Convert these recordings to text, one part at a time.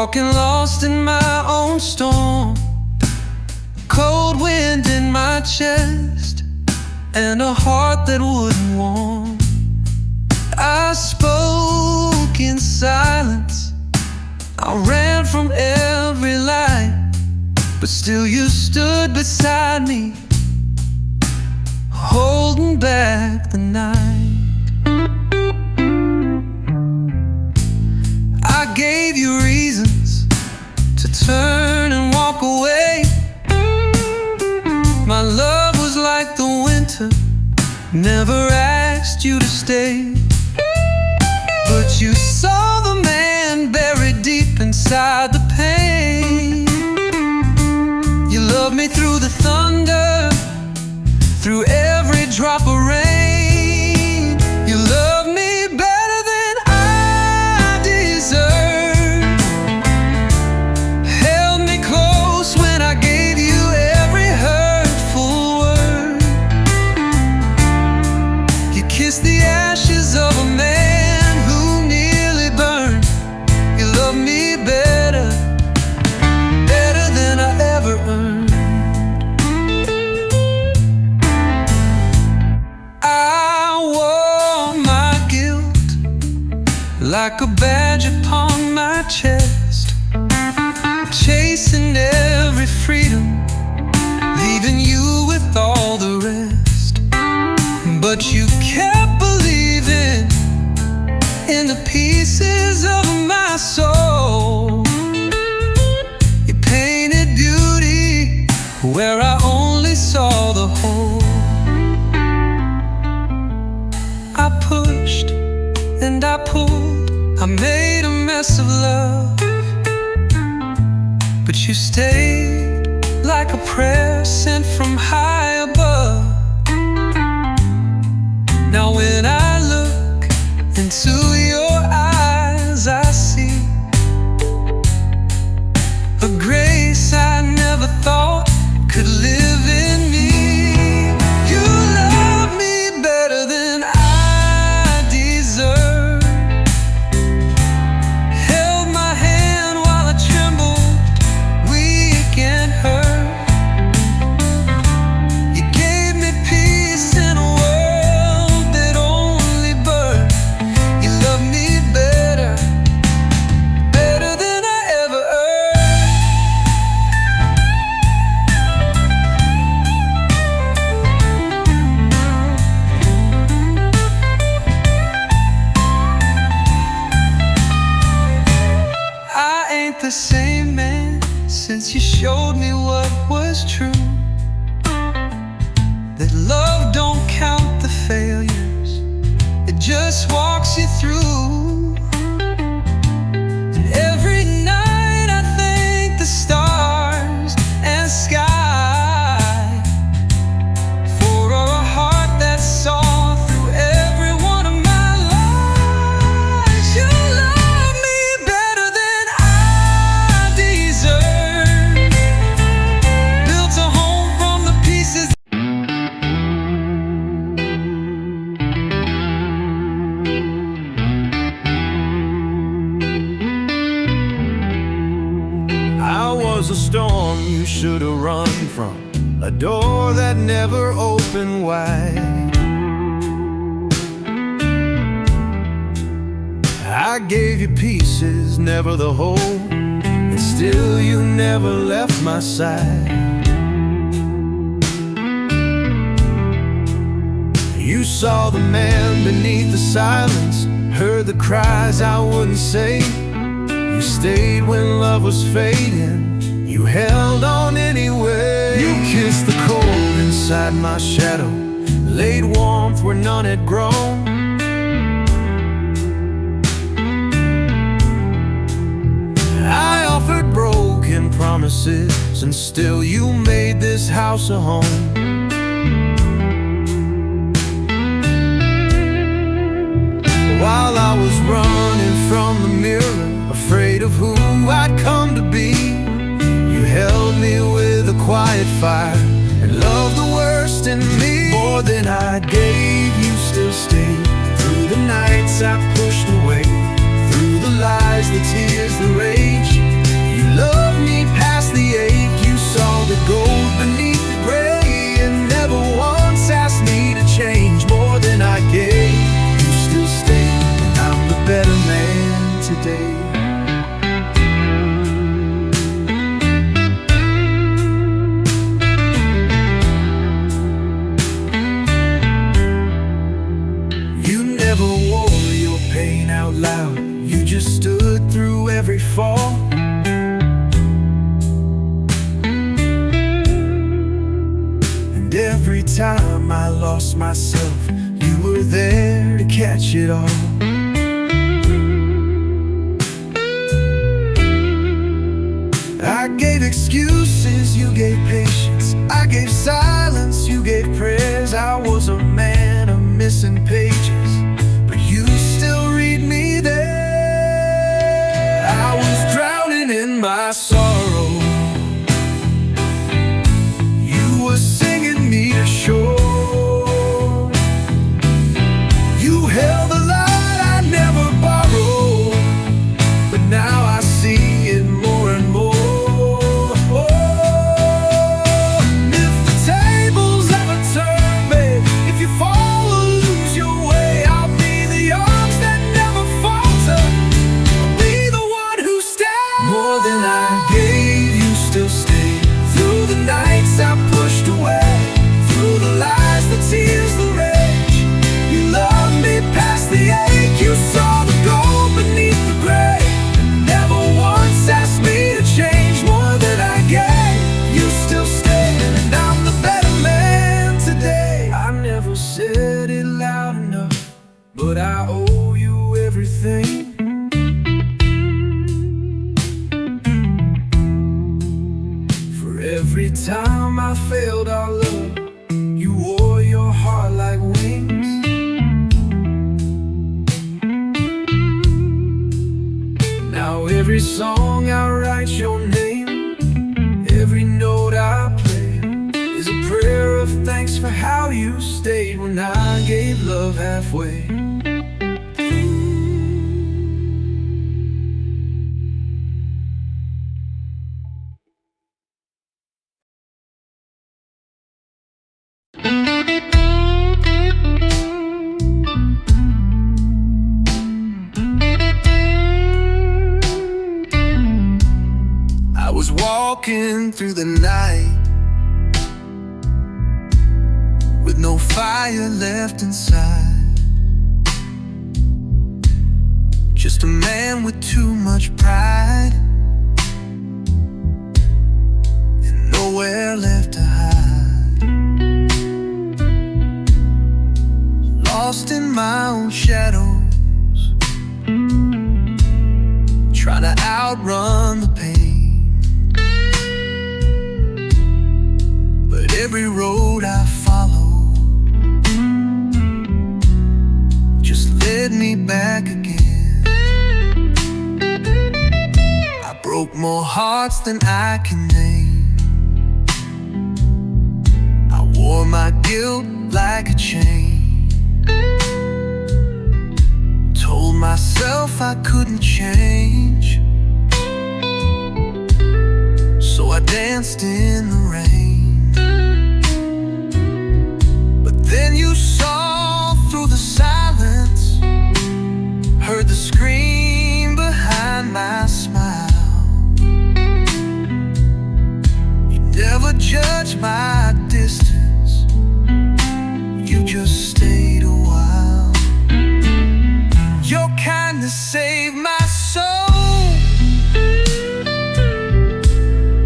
walking lost in my own storm, cold wind in my chest, and a heart that wouldn't warm. I spoke in silence, I ran from every light, but still you stood beside me, holding back the night. I gave you reasons to turn and walk away. My love was like the winter, never asked you to stay. But you saw the man buried deep inside the pain. You loved me through the thunder, through every drop of rain. You loved me better than I deserved, held me close when I gave you every hurtful word. You kissed the ashes of a man who nearly burned. You loved me better, better than I ever earned. Like a badge upon my chest, chasing every freedom, leaving you with all the rest. But you kept believing in the pieces of my soul. You painted beauty where I only saw the hole. I pushed and I pulled, I made a mess of love, but you stayed like a prayer sent from high above. Now when I look into your eyes, I see a grace I never thought could live in me. You love me better than I deserve, held my hand while I trembled, weak and hurt. You gave me peace in a world that only burned. You loved me better, better than I ever earned. I ain't the same man since you showed me what was true, that love don't count the failures, it just walks you through. And every night I thank the stars and sky for a heart that saw through every one of my lies. You love me better than I deserve, built a home from the pieces. I was a storm you should have run from, a door that never opened wide. I gave you pieces, never the whole, and still you never left my side. You saw the man beneath the silence, heard the cries I wouldn't say. You stayed when love was fading, you held on anyway. You kissed the cold inside my shadow, laid warmth where none had grown. I offered broken promises, and still you made this house a home. While I was running from the mirror, afraid of who I'd come to be, you held me with a quiet fire and loved the worst in me. More than I gave, you still stayed through the nights I pushed away, through the lies, the tears, the rage. stay. You never wore your pain out loud. You just stood through every fall. And every time I lost myself, you were there to catch it all. I gave excuses, you gave patience. I gave silence, you gave prayers. I was a man of missing pages, but you still read me there. I was drowning in my sorrow. You were singing me to shore. You held the light I never borrowed, but now I see it more and more. But I owe you everything. For every time I failed our love, you wore your heart like wings. Now every song I write your name, every note I play is a prayer of thanks for how you stayed when I gave love halfway. I was walking through the night with no fire left inside, just a man with too much pride and nowhere left to hide. Lost in my own shadows, trying to outrun the pain. But every road I follow just led me back again. I broke more hearts than I can name. I wore my guilt like a chain. Told myself I couldn't change, so I danced in the rain. But then you saw through the silence, heard the scream behind my smile. You never judged my distance, you just stayed a while. Your kindness saved my soul,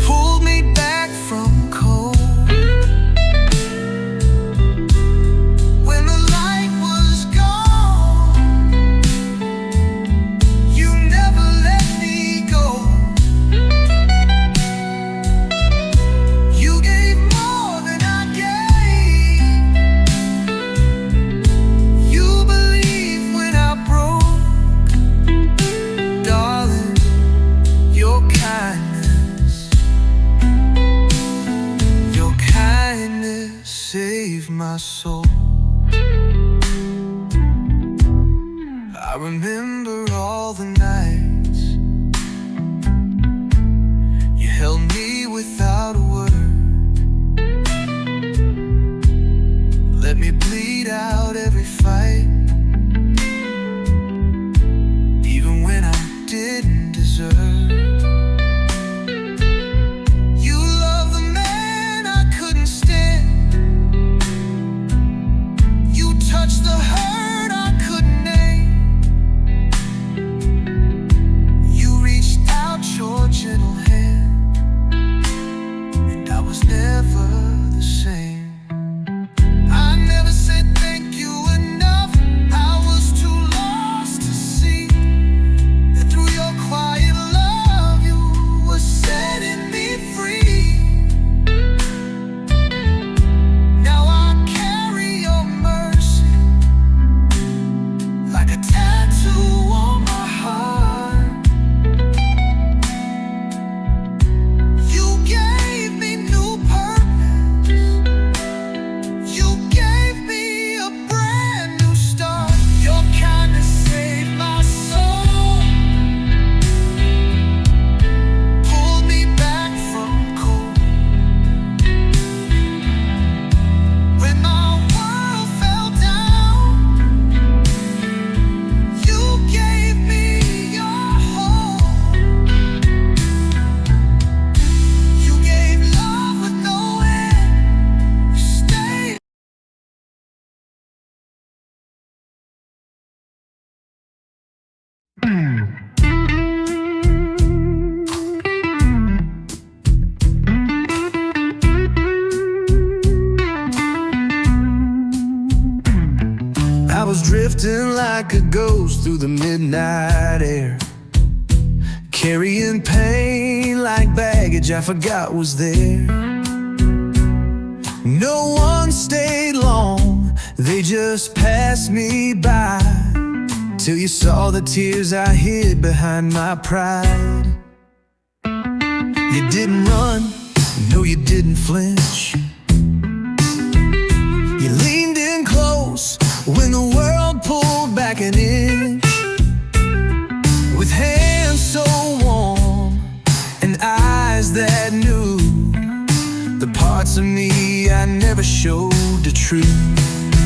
pulled me back from cold. When the light was gone, you never let me go. You gave more than I gave. You believed when I broke. Darling, your kindness saved my soul. I remember all the nights you held me without a word, let me bleed out every fight, even when I didn't drifting like a ghost through the midnight air, carrying pain like baggage I forgot was there. No one stayed long, they just passed me by, till you saw the tears I hid behind my pride. You didn't run, no you didn't flinch. You leaned in close when the world pulled back an inch, with hands so warm and eyes that knew the parts of me I never showed the truth.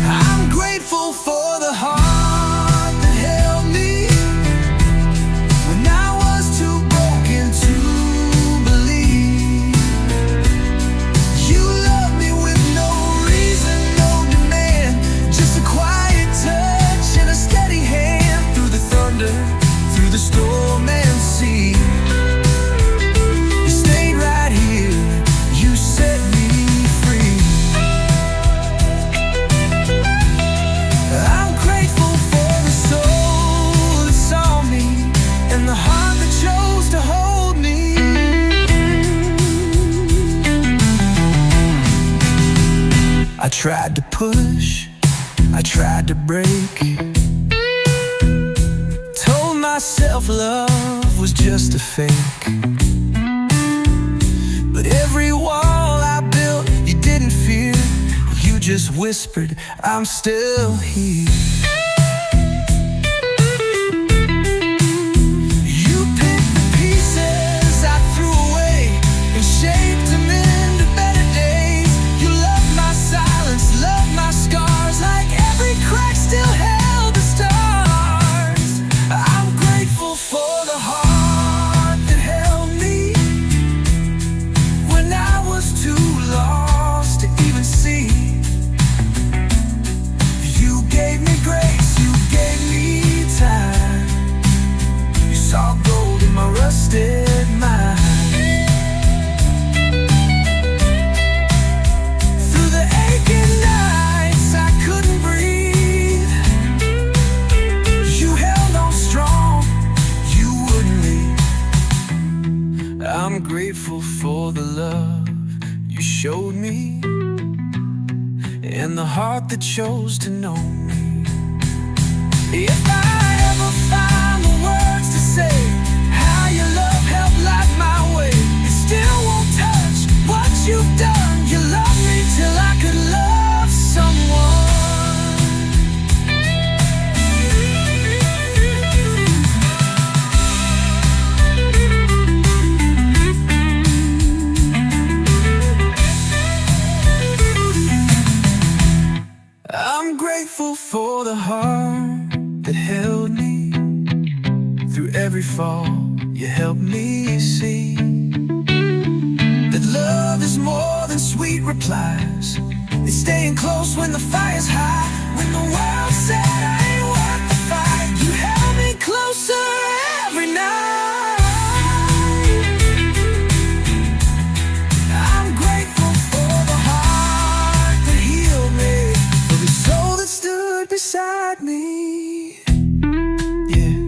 I'm grateful for the heart that held me when I was too broken to believe. You loved me with no reason, no demand, just a quiet touch and a steady hand through the thunder, through the storm and sea. You stayed right here, you set me free. I'm grateful for the soul that saw me and the heart that chose to hold me. I tried to push, I tried to break, told myself love was just a fake. But every wall I built, you didn't fear. You just whispered, I'm still here. You picked the pieces I threw away and shaped them into better days. You loved my silence, loved my scars, like every crack still held the stars. I'm grateful for the heart that held me when I was too lost to even see. You gave me grace, you gave me time. You saw gold in my rusted mind. Through the aching nights I couldn't breathe, you held on strong, you wouldn't leave. I'm grateful for the love you showed me and the heart that chose to know me. If I ever find the words to say how your love helped light my way, it still won't touch what you've done. You loved me till I could love someone. I'm grateful for the heart that held me through every fall. You helped me see that love is more than sweet replies. It's staying close when the fire's high, when the world said I ain't worth the fight. You held me closer every night. I'm grateful for the heart that healed me, for the soul that stood beside me. Yeah.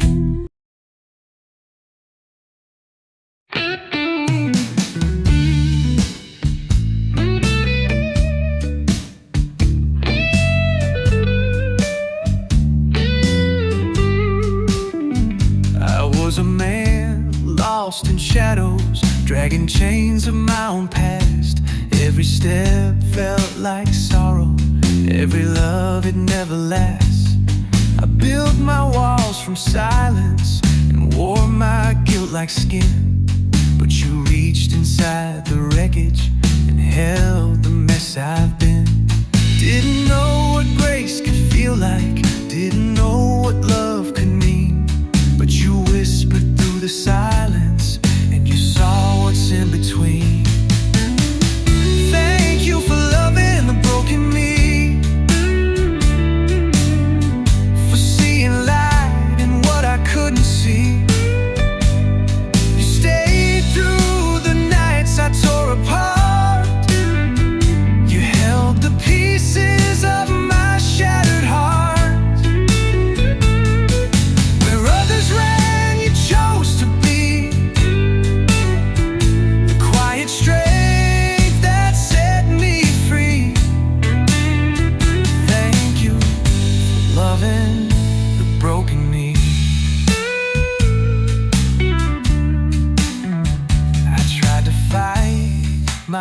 I was a man lost in shadows, dragging chains of my own past. Every step felt like sorrow, every love it never lasts. I built my walls from silence and wore my guilt like skin, but you reached inside the wreckage and held the mess I've been. Didn't know what grace could feel like, didn't know what love could mean, but you whispered through the silence and you saw what's in between. Thank you for loving the broken me, for seeing light in what I couldn't see. You stayed through the nights I tore apart. You held the pieces of my shattered heart.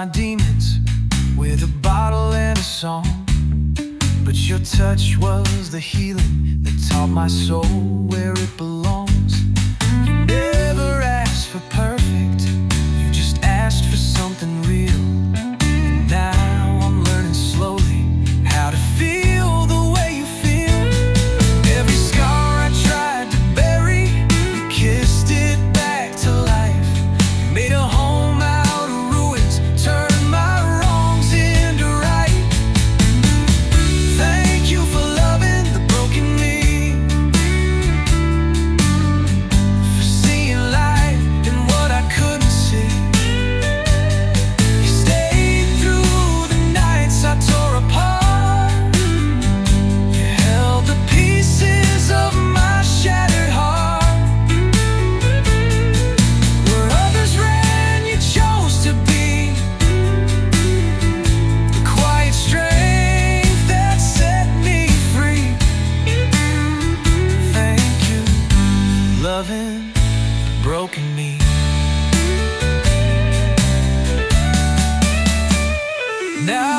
my demons with a bottle and a song. But your touch was the healing that taught my soul where it belongs. You never asked for perfect, you just asked for something real. And now I'm learning slowly how to feel the way you feel. Every scar I tried to bury, you kissed it back to life. You made a home out of ruins, turned my wrongs into right. Thank you for loving the broken me, for seeing light in what I couldn't see. You stayed through the nights I tore apart. You held the pieces of my shattered heart. Where others ran, you chose to be the quiet strength that set me free. Thank you, loving broken me. Now